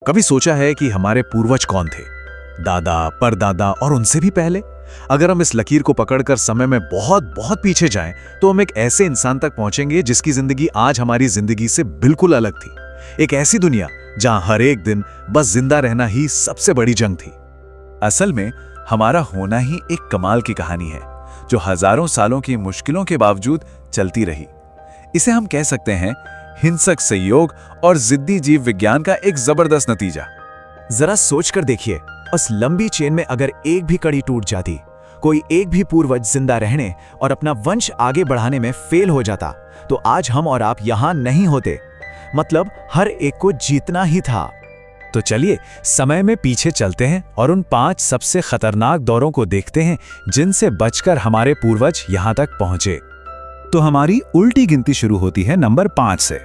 कभी सोचा है कि हमारे पूर्वज कौन थे? दादा, परदादा और उनसे भी पहले? अगर हम इस लकीर को पकड़कर समय में बहुत बहुत पीछे जाएं, तो हम एक ऐसे इंसान तक पहुंचेंगे जिसकी जिंदगी आज हमारी जिंदगी से बिल्कुल अलग थी। एक ऐसी दुनिया जहां हर एक दिन बस जिंदा रहना ही सबसे बड़ी जंग थी। असल में हमारा होना ही एक कमाल की कहानी है, जो हजारों सालों की मुश्किलों के बावजूद चलती रही। इसे हम कह सकते हैं हिंसक संयोग और जिद्दी जीव विज्ञान का एक जबरदस्त नतीजा। जरा सोच कर देखिए, उस लंबी चेन में अगर एक भी कड़ी टूट जाती, कोई एक भी पूर्वज जिंदा रहने और अपना वंश आगे बढ़ाने में फेल हो जाता, तो आज हम और आप यहां नहीं होते। मतलब हर एक को जीतना ही था। तो चलिए समय में पीछे चलते हैं और उन 5 सबसे खतरनाक दौरों को देखते हैं जिनसे बचकर हमारे पूर्वज यहां तक पहुंचे। तो हमारी उल्टी गिनती शुरू होती है नंबर 5 से।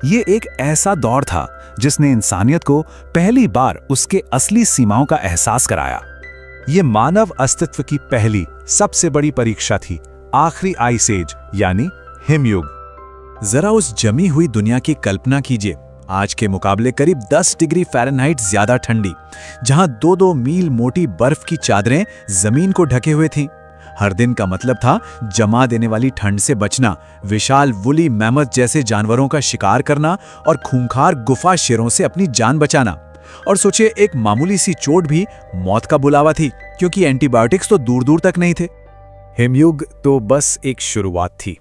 ये एक ऐसा दौर था जिसने इंसानियत को पहली बार उसके असली सीमाओं का एहसास कराया। ये मानव अस्तित्व की पहली सबसे बड़ी परीक्षा थी, आखिरी आइस एज यानी हिमयुग। जरा उस जमी हुई दुनिया की कल्पना कीजिए, आज के मुकाबले करीब 10 डिग्री फ़ारेनहाइट ज्यादा ठंडी, जहां 2-2 मील मोटी बर्फ की चादरें जमीन को ढके हुए थीं। हर दिन का मतलब था जमा देने वाली ठंड से बचना, विशाल वुली मैमथ जैसे जानवरों का शिकार करना और खूंखार गुफा शेरों से अपनी जान बचाना। और सोचिए, एक मामूली सी चोट भी मौत का बुलावा थी, क्योंकि एंटीबायोटिक्स तो दूर दूर तक नहीं थे। हिमयुग तो बस एक शुरुआत थी।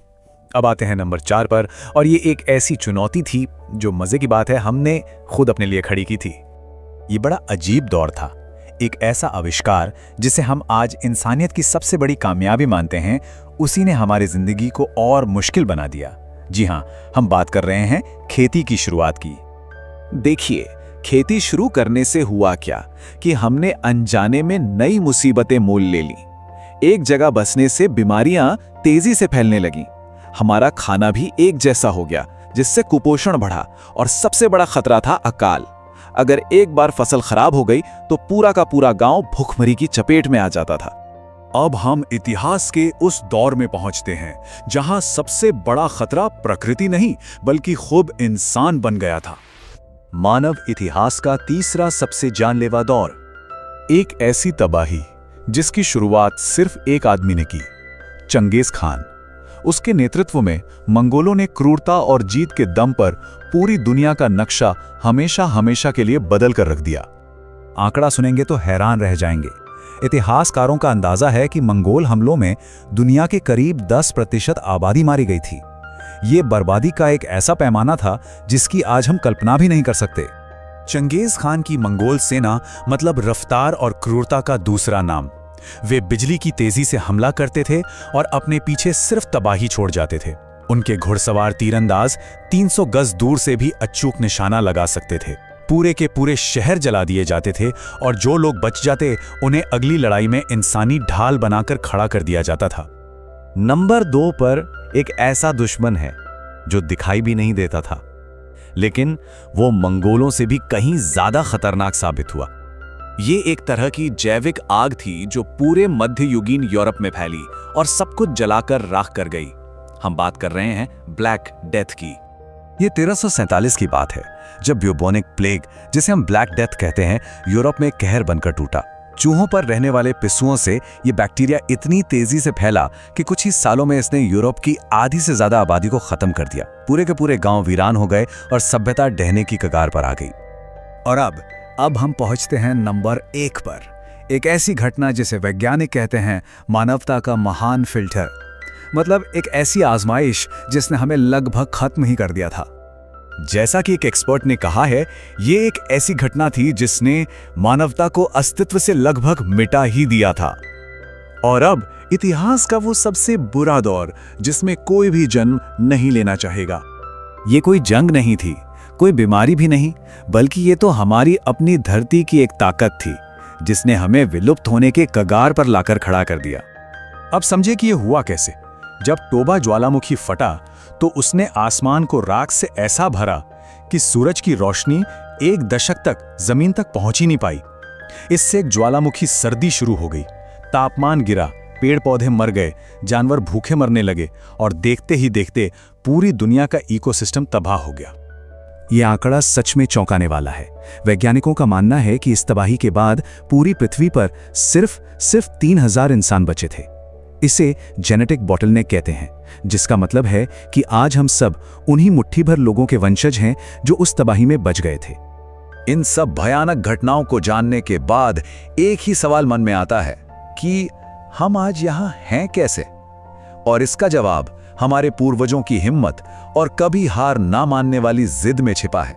अब आते हैं नंबर 4 पर, और ये एक ऐसी चुनौती थी जो मजे की बात है हमने खुद अपने लिए खड़ी की थी। ये बड़ा अजीब दौर था, एक ऐसा आविष्कार जिसे हम आज इंसानियत की सबसे बड़ी कामयाबी मानते हैं, उसी ने हमारी जिंदगी को और मुश्किल बना दिया। जी हां, हम बात कर रहे हैं खेती की शुरुआत की। देखिए, खेती शुरू करने से हुआ क्या कि हमने अनजाने में नई मुसीबतें मोल ले ली। एक जगह बसने से बीमारियां तेजी से फैलने लगीं। हमारा खाना भी एक जैसा हो गया, जिससे कुपोषण बढ़ा, और सबसे बड़ा खतरा था अकाल। अगर एक बार फसल खराब हो गई तो पूरा का पूरा गांव भूखमरी की चपेट में आ जाता था। अब हम इतिहास के उस दौर में पहुंचते हैं जहां सबसे बड़ा खतरा प्रकृति नहीं बल्कि खुद इंसान बन गया था। मानव इतिहास का तीसरा सबसे जानलेवा दौर, एक ऐसी तबाही जिसकी शुरुआत सिर्फ एक आदमी ने की, चंगेज खान। उसके नेतृत्व में मंगोलों ने क्रूरता और जीत के दम पर पूरी दुनिया का नक्शा हमेशा हमेशा के लिए बदल कर रख दिया। आंकड़ा सुनेंगे तो हैरान रह जाएंगे। इतिहासकारों का अंदाजा है कि मंगोल हमलों में दुनिया के करीब 10% आबादी मारी गई थी। ये बर्बादी का एक ऐसा पैमाना था जिसकी आज हम कल्पना भी नहीं कर सकते। चंगेज खान की मंगोल सेना मतलब रफ्तार और क्रूरता का दूसरा नाम। वे बिजली की तेजी से हमला करते थे और अपने पीछे सिर्फ तबाही छोड़ जाते थे। उनके घुड़सवार तीरंदाज 300 गज दूर से भी अचूक निशाना लगा सकते थे। पूरे के पूरे शहर जला दिए जाते थे, और जो लोग बच जाते उन्हें अगली लड़ाई में इंसानी ढाल बनाकर खड़ा कर दिया जाता था। नंबर 2 पर एक ऐसा दुश्मन है जो दिखाई भी नहीं देता था, लेकिन वो मंगोलों से भी कहीं ज्यादा खतरनाक साबित हुआ। ये एक तरह की जैविक आग थी जो पूरे मध्ययुगीन यूरोप में फैली और सब कुछ जलाकर राख कर गई। हम बात कर रहे हैं ब्लैक डेथ की। ये 1347 की बात है, जब ब्यूबोनिक प्लेग, जिसे हम ब्लैक डेथ कहते हैं, यूरोप में कहर बनकर टूटा। चूहों पर रहने वाले पिस्सुओं से ये बैक्टीरिया इतनी तेजी से फैला कि कुछ ही सालों में इसने यूरोप की आधी से ज्यादा आबादी को खत्म कर दिया। पूरे के पूरे गांव वीरान हो गए और सभ्यता ढहने की कगार पर आ गई। और अब हम पहुंचते हैं नंबर 1 पर, एक ऐसी घटना जिसे वैज्ञानिक कहते हैं मानवता का महान फिल्टर। मतलब एक ऐसी आजमाइश जिसने हमें लगभग खत्म ही कर दिया था। जैसा कि एक एक्सपर्ट ने कहा है, ये एक ऐसी घटना थी जिसने मानवता को अस्तित्व से लगभग मिटा ही दिया था। और अब इतिहास का वो सबसे बुरा दौर जिसमें कोई भी जन्म नहीं लेना चाहेगा। ये कोई जंग नहीं थी, कोई बीमारी भी नहीं, बल्कि ये तो हमारी अपनी धरती की एक ताकत थी जिसने हमें विलुप्त होने के कगार पर लाकर खड़ा कर दिया। अब समझे कि ये हुआ कैसे। जब टोबा ज्वालामुखी फटा तो उसने आसमान को राख से ऐसा भरा कि सूरज की रोशनी 1 दशक तक जमीन तक पहुंच ही नहीं पाई। इससे एक ज्वालामुखी सर्दी शुरू हो गई, तापमान गिरा, पेड़ पौधे मर गए, जानवर भूखे मरने लगे, और देखते ही देखते पूरी दुनिया का इकोसिस्टम तबाह हो गया। ये आंकड़ा सच में चौंकाने वाला है। वैज्ञानिकों का मानना है कि इस तबाही के बाद पूरी पृथ्वी पर सिर्फ 3000 इंसान बचे थे। इसे जेनेटिक बॉटलनेक कहते हैं, जिसका मतलब है कि आज हम सब उन्हीं मुट्ठी भर लोगों के वंशज हैं जो उस तबाही में बच गए थे। इन सब भयानक घटनाओं को जानने के बाद एक ही सवाल मन में आता है कि हम आज यहां हैं कैसे? और इसका जवाब हमारे पूर्वजों की हिम्मत और कभी हार ना मानने वाली जिद में छिपा है।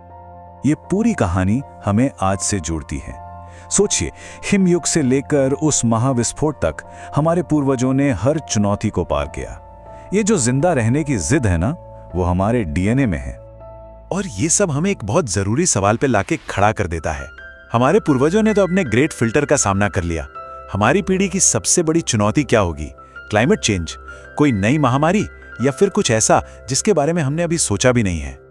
ये पूरी कहानी हमें आज से जोड़ती है। सोचिए, हिमयुग से लेकर उस महाविस्फोट तक हमारे पूर्वजों ने हर चुनौती को पार किया। ये जो जिंदा रहने की जिद है ना, वो हमारे डीएनए में है। और ये सब हमें एक बहुत जरूरी सवाल पे लाके खड़ा कर देता है। हमारे पूर्वजों ने तो अपने ग्रेट फिल्टर का सामना कर लिया। हमारी पीढ़ी की सबसे बड़ी चुनौती क्या होगी? क्लाइमेट चेंज, कोई नई महामारी, या फिर कुछ ऐसा जिसके बारे में हमने अभी सोचा भी नहीं है?